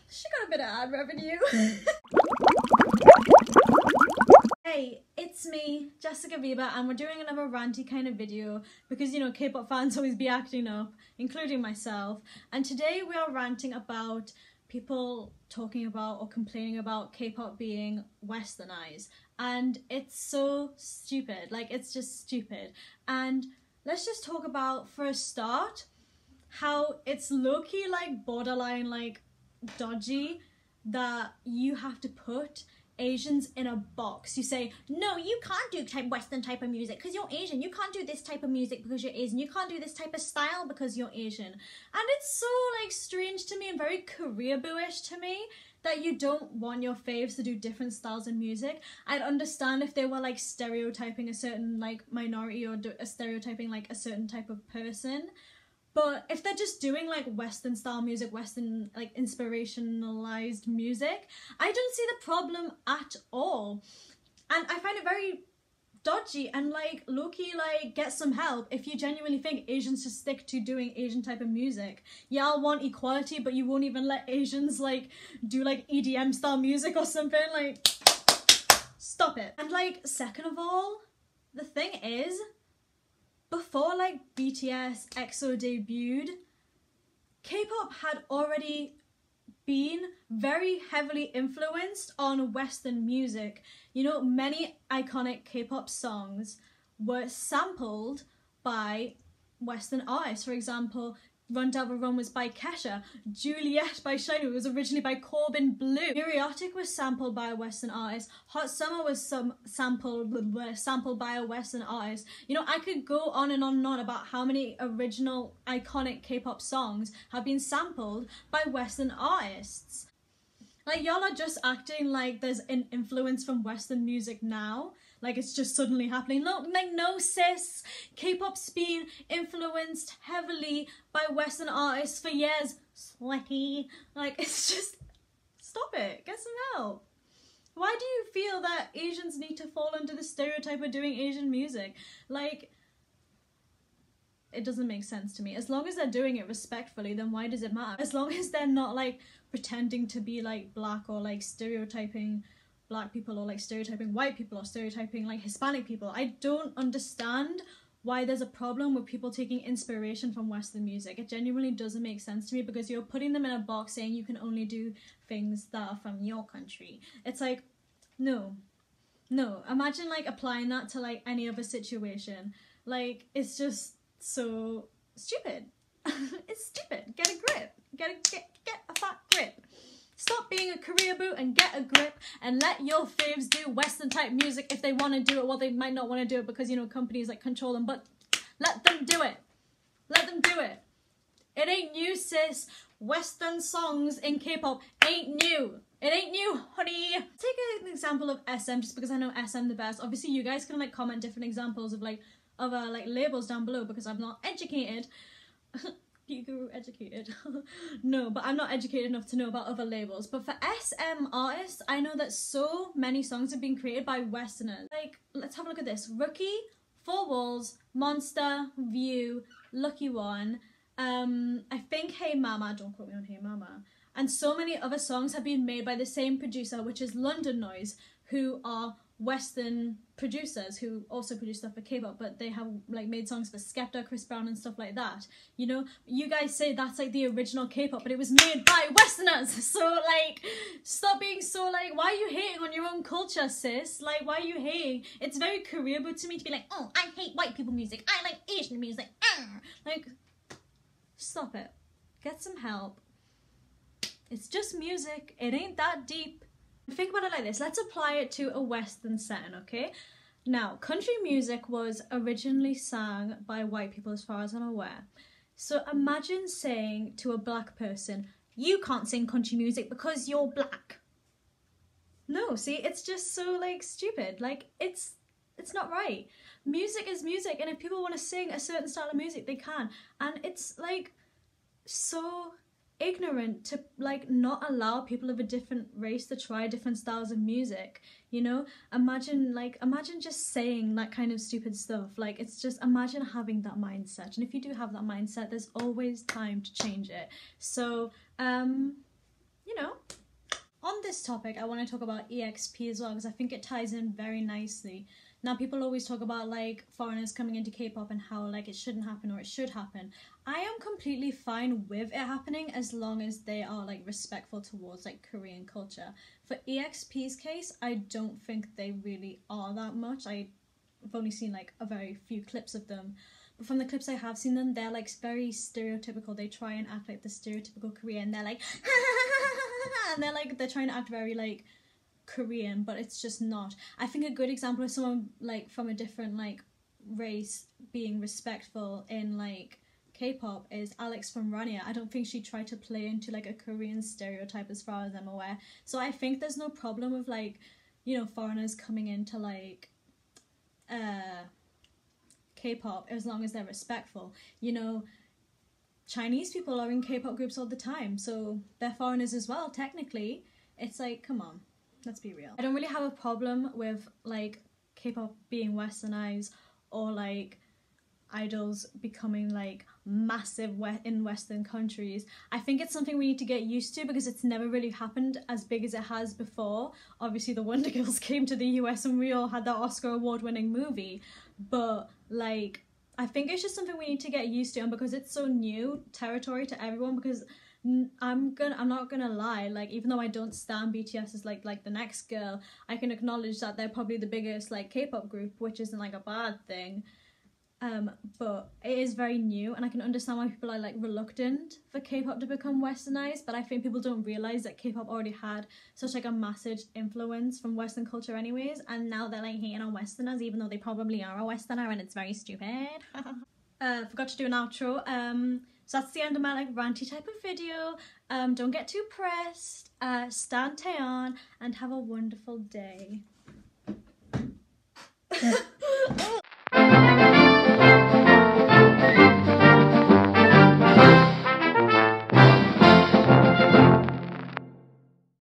She got a bit of ad revenue. Hey, it's me, Jessica Bieber, and we're doing another ranty kind of video because, you know, K-pop fans always be acting up, including myself. And today we are ranting about people talking about or complaining about K-pop being westernized. And it's so stupid, like it's just stupid. And let's just talk about, for a start, how it's low-key like borderline like dodgy that you have to put Asians in a box. You say, no, you can't do Western type of music because you're Asian. You can't do this type of music because you're Asian. You can't do this type of style because you're Asian. And it's so like strange to me and very Koreaboo-ish to me that you don't want your faves to do different styles of music. I'd understand if they were like stereotyping a certain like minority or stereotyping like a certain type of person. But if they're just doing like Western style music, Western like inspirationalized music, I don't see the problem at all. And I find it very dodgy and like low-key like get some help if you genuinely think Asians should stick to doing Asian type of music. Yeah, I want equality, but you won't even let Asians like do like EDM style music or something. Like, stop it. And like, second of all, the thing is, before like BTS, EXO debuted, K-pop had already been very heavily influenced on Western music. You know, many iconic K-pop songs were sampled by Western artists. For example, Run Devil Run was by Kesha, Juliet by SHINee was originally by Corbin Bleu, Neurotic was sampled by a Western artist, Hot Summer was sampled by a Western artist. You know, I could go on and on about how many original iconic K-pop songs have been sampled by Western artists. Like, y'all are just acting like there's an influence from Western music now. Like, it's just suddenly happening. Look, like, no sis. K-pop's been influenced heavily by Western artists for years. Sweaty. Like, it's just... Stop it. Get some help. Why do you feel that Asians need to fall under the stereotype of doing Asian music? Like, it doesn't make sense to me. As long as they're doing it respectfully, then why does it matter? As long as they're not, like, pretending to be, like, black or, like, stereotyping black people or like stereotyping white people or stereotyping like Hispanic people. I don't understand why there's a problem with people taking inspiration from Western music. It genuinely doesn't make sense to me because you're putting them in a box saying you can only do things that are from your country. It's like, no. Imagine like applying that to like any other situation. Like, it's just so stupid. It's stupid. Get a grip. Get a fat grip. Stop being a Koreaboo and get a grip and let your faves do Western type music if they want to do it. Well, they might not want to do it because, you know, companies like control them, but let them do it. Let them do it. It ain't new, sis. Western songs in K-pop ain't new. It ain't new, honey. Take an example of SM just because I know SM the best. Obviously, you guys can like comment different examples of like other like labels down below because I'm not educated. You grew educated. No, but I'm not educated enough to know about other labels. But for SM artists, I know that so many songs have been created by Westerners. Like, let's have a look at this. Rookie, Four Walls, Monster, View, Lucky One, I think Hey Mama, don't quote me on Hey Mama, and so many other songs have been made by the same producer, which is London Noise, who are Western producers who also produce stuff for K-pop, but they have like made songs for Skepta, Chris Brown and stuff like that. You know, you guys say that's like the original K-pop, but it was made by Westerners. So like, stop being so like, why are you hating on your own culture, sis? Like, why are you hating? It's very Koreaboo to me to be like, oh, I hate white people music, I like Asian music. Like, stop it. Get some help. It's just music. It ain't that deep. Think about it like this. Let's apply it to a Western setting, okay? Now, country music was originally sung by white people as far as I'm aware. So imagine saying to a black person, you can't sing country music because you're black. No, see, it's just so like stupid. Like, it's not right. Music is music, and if people want to sing a certain style of music, they can. And it's like so ignorant to like not allow people of a different race to try different styles of music, you know? Imagine just saying that kind of stupid stuff. Like, it's just, imagine having that mindset, and if you do have that mindset, there's always time to change it. So you know. On this topic, I want to talk about EXP as well because I think it ties in very nicely. Now, people always talk about like foreigners coming into K-pop and how like it shouldn't happen or it should happen. I am completely fine with it happening as long as they are like respectful towards like Korean culture. For EXP's case, I don't think they really are that much. I've only seen like a very few clips of them. But from the clips I have seen them, they're like very stereotypical. They try and act like the stereotypical Korean. They're like, and they're trying to act very like Korean, but it's just not. I think a good example of someone like from a different like race being respectful in like K-pop is Alex from Rania. I don't think she tried to play into like a Korean stereotype as far as I'm aware. So I think there's no problem with like, you know, foreigners coming into like K-pop as long as they're respectful. You know, Chinese people are in K-pop groups all the time, so they're foreigners as well, technically. It's like, come on, let's be real. I don't really have a problem with like K-pop being westernized or like idols becoming like massive in Western countries. I think it's something we need to get used to because it's never really happened as big as it has before. Obviously the Wonder Girls came to the US and we all had that Oscar award-winning movie, but like I think it's just something we need to get used to, and because it's so new territory to everyone, because I'm not gonna lie, like even though I don't stan BTS as like the next girl, I can acknowledge that they're probably the biggest like K-pop group, which isn't like a bad thing. But it is very new, and I can understand why people are like reluctant for K-pop to become westernized, but I think people don't realize that K-pop already had such like a massive influence from Western culture anyways, and now they're like hating on Westerners even though they probably are a Westerner, and it's very stupid. Forgot to do an outro. So that's the end of my like ranty type of video. Don't get too pressed. Stan Taeyeon and have a wonderful day.